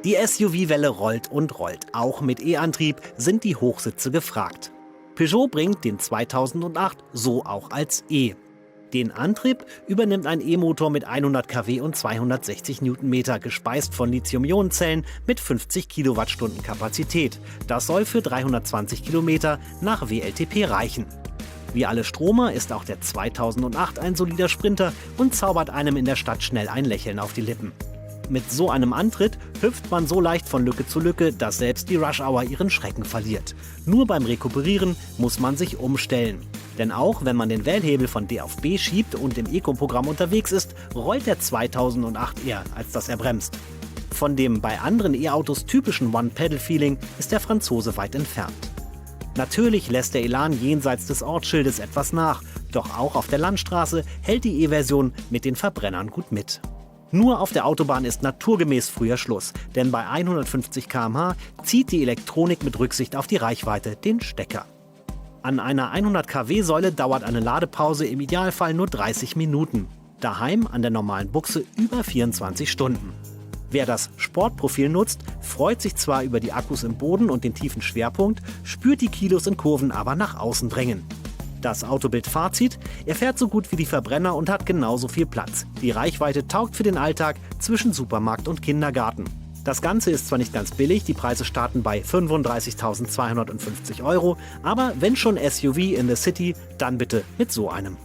Die SUV-Welle rollt und rollt. Auch mit E-Antrieb sind die Hochsitze gefragt. Peugeot bringt den 2008 so auch als E. Den Antrieb übernimmt ein E-Motor mit 100 kW und 260 Newtonmeter, gespeist von Lithium-Ionen-Zellen mit 50 Kilowattstunden Kapazität. Das soll für 320 Kilometer nach WLTP reichen. Wie alle Stromer ist auch der 2008 ein solider Sprinter und zaubert einem in der Stadt schnell ein Lächeln auf die Lippen. Mit so einem Antritt hüpft man so leicht von Lücke zu Lücke, dass selbst die Rush-Hour ihren Schrecken verliert. Nur beim Rekuperieren muss man sich umstellen. Denn auch wenn man den Wählhebel von D auf B schiebt und im Eco-Programm unterwegs ist, rollt der 2008 eher, als dass er bremst. Von dem bei anderen E-Autos typischen One-Pedal-Feeling ist der Franzose weit entfernt. Natürlich lässt der Elan jenseits des Ortsschildes etwas nach, doch auch auf der Landstraße hält die E-Version mit den Verbrennern gut mit. Nur auf der Autobahn ist naturgemäß früher Schluss, denn bei 150 km/h zieht die Elektronik mit Rücksicht auf die Reichweite den Stecker. An einer 100 kW-Säule dauert eine Ladepause im Idealfall nur 30 Minuten. Daheim an der normalen Buchse über 24 Stunden. Wer das Sportprofil nutzt, freut sich zwar über die Akkus im Boden und den tiefen Schwerpunkt, spürt die Kilos in Kurven aber nach außen drängen. Das Autobild-Fazit: Er fährt so gut wie die Verbrenner und hat genauso viel Platz. Die Reichweite taugt für den Alltag zwischen Supermarkt und Kindergarten. Das Ganze ist zwar nicht ganz billig, die Preise starten bei 35.250 €, aber wenn schon SUV in the City, dann bitte mit so einem.